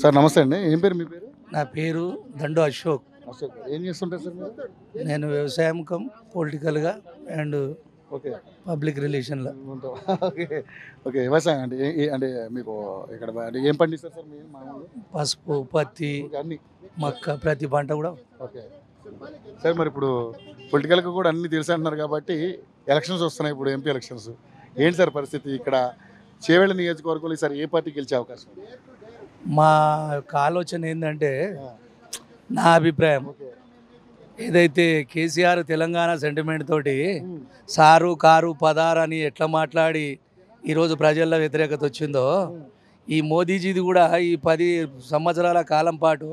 Sir నమస్తే అండి. ఏం పేరు మీ పేరు? నా పేరు దండు అశోక్. అశోక్ గారు. ఏం చేస్తుంటారు సార్ మీరు? నేను వ్యవసాయం కమ్ పొలిటికల్గా అండ్ ఓకే. పబ్లిక్ రిలేషన్లో. ఓకే. ఓకే. వ్యవసాయం అంటే అంటే మీకు ఇక్కడ అంటే ఏం పండిస్తారు సార్ మీరు మామూలుగా? పసుపు, పత్తి, ఓకే. అన్ని. మక్క, ప్రతి పంట కూడా. ఓకే. సార్ మరి ఇప్పుడు పొలిటికల్గా కూడా అన్ని తెలుసు అంటున్నారు కాబట్టి ఎలక్షన్స్ వస్తున్నాయి, ఇప్పుడు ఎంపీ ఎలక్షన్స్. ఏంటి సార్ పరిస్థితి ఇక్కడ చేవెళ్ళ నియోజకవర్గంలో ఈసారి ఏ పార్టీ గెలిచే అవకాశం ఉంది? మా యొక్క ఆలోచన ఏంటంటే, నా అభిప్రాయం ఓకే. ఏదైతే కేసీఆర్ తెలంగాణ సెంటిమెంట్ తోటి సారు కారు పదార్ అని ఎట్లా మాట్లాడి ఈరోజు ప్రజల్లో వ్యతిరేకత వచ్చిందో, ఈ మోదీజీది కూడా ఈ 10 సంవత్సరాల కాలం పాటు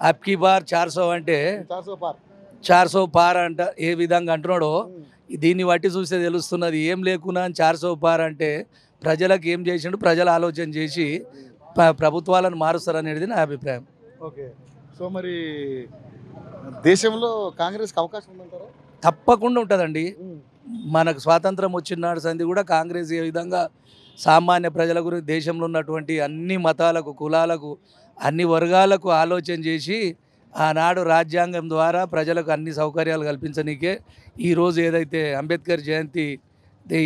అబ్కి బార్ 400 అంటే 400 పార్ అంట ఏ విధంగా అంటున్నాడో దీన్ని బట్టి చూస్తే తెలుస్తున్నది. ఏం లేకున్నా 400 పార్ అంటే ప్రజలకు ఏం చేసిండు, ప్రజలు ఆలోచన చేసి ప్రభుత్వాలను మారుస్తారనేది నా అభిప్రాయం. ఓకే. సో మరి దేశంలో కాంగ్రెస్కి అవకాశం ఉందంటారా? తప్పకుండా ఉంటుందండి. మనకు స్వాతంత్రం వచ్చిన నాడు సంది కూడా కాంగ్రెస్ ఏ విధంగా సామాన్య ప్రజల గురించి దేశంలో ఉన్నటువంటి అన్ని మతాలకు, కులాలకు, అన్ని వర్గాలకు ఆలోచన చేసి ఆనాడు రాజ్యాంగం ద్వారా ప్రజలకు అన్ని సౌకర్యాలు కల్పించనీకే ఈరోజు ఏదైతే అంబేద్కర్ జయంతి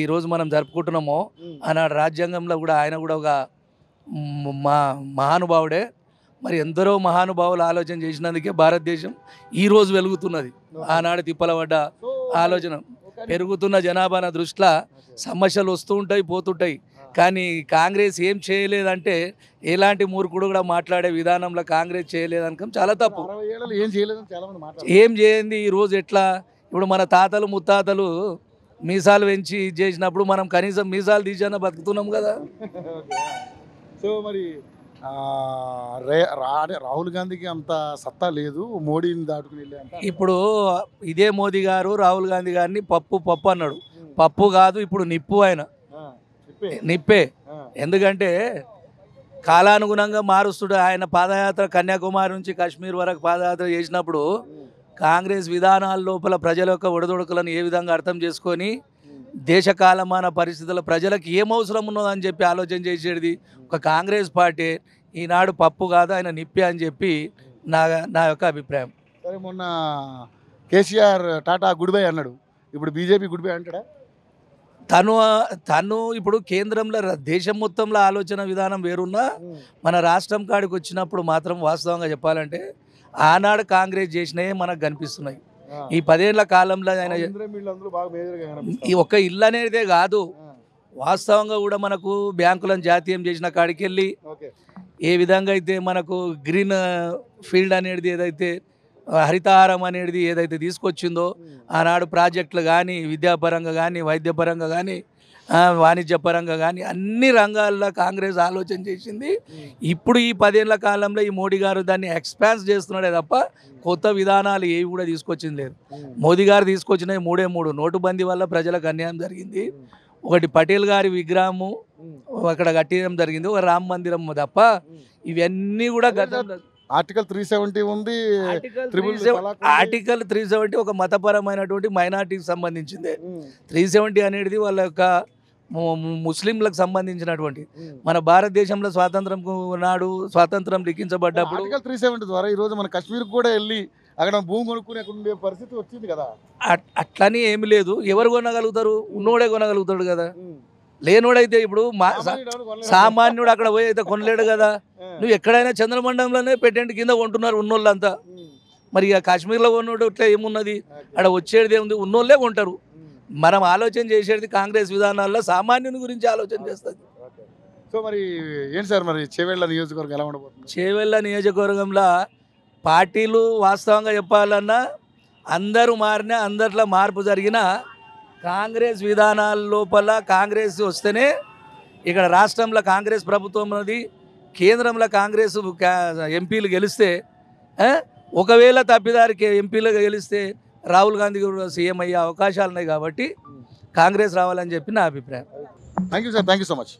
ఈరోజు మనం జరుపుకుంటున్నామో, ఆనాడు రాజ్యాంగంలో కూడా ఆయన కూడా ఒక మహానుభావుడే. మరి ఎందరో మహానుభావులు ఆలోచన చేసినందుకే భారతదేశం ఈరోజు వెలుగుతున్నది. ఆనాడు తిప్పలబడ్డ ఆలోచన పెరుగుతున్న జనాభా దృష్ట్యా సమస్యలు వస్తూ ఉంటాయి, పోతుంటాయి. కానీ కాంగ్రెస్ ఏం చేయలేదంటే, ఎలాంటి మూర్ఖుడు కూడా మాట్లాడే విధానంలో కాంగ్రెస్ చేయలేదనుకం చాలా తప్పు. ఏం చేయండి ఈరోజు ఎట్లా? ఇప్పుడు మన తాతలు ముత్తాతలు మీసాలు పెంచి చేసినప్పుడు మనం కనీసం మీసాలు తీసాన బతుకుతున్నాం కదా. సో మరి రాహుల్ గాంధీకి అంత సత్తా లేదు, మోడీని దాటుకుని వెళ్ళే అంత. ఇప్పుడు ఇదే మోదీ గారు రాహుల్ గాంధీ గారిని పప్పు అన్నాడు. పప్పు కాదు, ఇప్పుడు నిప్పు. ఆయన నిప్పే. ఎందుకంటే కాలానుగుణంగా మారుస్తుడు. ఆయన పాదయాత్ర కన్యాకుమారి నుంచి కాశ్మీర్ వరకు పాదయాత్ర చేసినప్పుడు కాంగ్రెస్ విధానాల లోపల ప్రజల యొక్క ఒడదొడకలను ఏ విధంగా అర్థం చేసుకొని దేశకాలమాన పరిస్థితుల ప్రజలకు ఏం అవసరం ఉన్నదని చెప్పి ఆలోచన చేసేది ఒక కాంగ్రెస్ పార్టీ. ఈనాడు పప్పు కాదు, ఆయన నిప్పి అని చెప్పి నా యొక్క అభిప్రాయం. సరే, మొన్న కేసీఆర్ టాటా గుడ్ బై అన్నాడు, ఇప్పుడు బీజేపీ గుడ్ బై అంటాడా? తను ఇప్పుడు కేంద్రంలో దేశం మొత్తంలో ఆలోచన విధానం వేరున్నా మన రాష్ట్రం కాడికి వచ్చినప్పుడు మాత్రం వాస్తవంగా చెప్పాలంటే ఆనాడు కాంగ్రెస్ చేసినవి మనకు కనిపిస్తున్నాయి. ఈ 10 ఏళ్ల కాలంలో ఆయన ఈ ఒక్క ఇల్లు అనేదే కాదు, వాస్తవంగా కూడా మనకు బ్యాంకులను జాతీయం చేసిన కాడికి వెళ్ళి ఏ విధంగా అయితే మనకు గ్రీన్ ఫీల్డ్ అనేది ఏదైతే హరితహారం అనేది ఏదైతే తీసుకొచ్చిందో, ఆనాడు ప్రాజెక్టులు కానీ విద్యాపరంగా కానీ వైద్యపరంగా కానీ వాణిజ్యపరంగా కానీ అన్ని రంగాల్లో కాంగ్రెస్ ఆలోచన చేసింది. ఇప్పుడు ఈ 10 ఏళ్ల కాలంలో ఈ మోడీ గారు దాన్ని ఎక్స్పాన్స్ చేస్తున్నాడే తప్ప కొత్త విధానాలు ఏవి కూడా తీసుకొచ్చింది లేదు. మోదీ గారు తీసుకొచ్చినవి 3 నోటుబందీ వల్ల ప్రజలకు అన్యాయం జరిగింది. ఒకటి పటేల్ గారి విగ్రహము అక్కడ కట్టడం జరిగింది, ఒక రామ మందిరం తప్ప ఇవన్నీ కూడా ఆర్టికల్ 370 ఉంది. ఆర్టికల్ 370 ఒక మతపరమైనటువంటి మైనార్టీకి సంబంధించింది. 370 అనేది వాళ్ళ యొక్క ముస్లింలకు సంబంధించినటువంటి. మన భారతదేశంలో స్వాతంత్రం నాడు స్వాతంత్రం లిఖించబడ్డప్పుడు 370 ద్వారా ఈరోజు మన కాశ్మీర్ కూడా వెళ్ళి అక్కడ భూమి కొనుక్కునే పరిస్థితి వచ్చింది కదా. అట్లని ఏమి లేదు, ఎవరు కొనగలుగుతారు? ఉన్నోడే కొనగలుగుతాడు కదా. లేనోడైతే ఇప్పుడు సామాన్యుడు అక్కడ పోయి అయితే కొనలేడు కదా. నువ్వు ఎక్కడైనా చంద్రమండలంలోనే పెట్టండి కింద కొంటున్నారు ఉన్నోళ్ళంతా. మరి ఇక కాశ్మీర్లో కొన్నోడు ఇట్లా ఏమున్నది? అక్కడ వచ్చేది ఏముంది? ఉన్నోళ్ళే కొంటారు. మనం ఆలోచన చేసేది కాంగ్రెస్ విధానాల్లో సామాన్యుని గురించి ఆలోచన చేస్తుంది. సో మరి ఏంటి సార్ మరి చేవెళ్ళ నియోజకవర్గం ఎలా ఉండబోతుంది? చేవెళ్ళ నియోజకవర్గంలో పార్టీలు వాస్తవంగా చెప్పాలన్నా అందరూ మారినా, అందరిలో మార్పు జరిగినా కాంగ్రెస్ విధానాల లోపల కాంగ్రెస్ వస్తేనే ఇక్కడ రాష్ట్రంలో కాంగ్రెస్ ప్రభుత్వం ఉన్నది. కేంద్రంలో కాంగ్రెస్ ఎంపీలు గెలిస్తే, ఒకవేళ తప్పిదారికి ఎంపీలుగా గెలిస్తే రాహుల్ గాంధీ కూడా సీఎం అయ్యే అవకాశాలు ఉన్నాయి. కాబట్టి కాంగ్రెస్ రావాలని చెప్పి నా అభిప్రాయం. Thank you sir, thank you so much.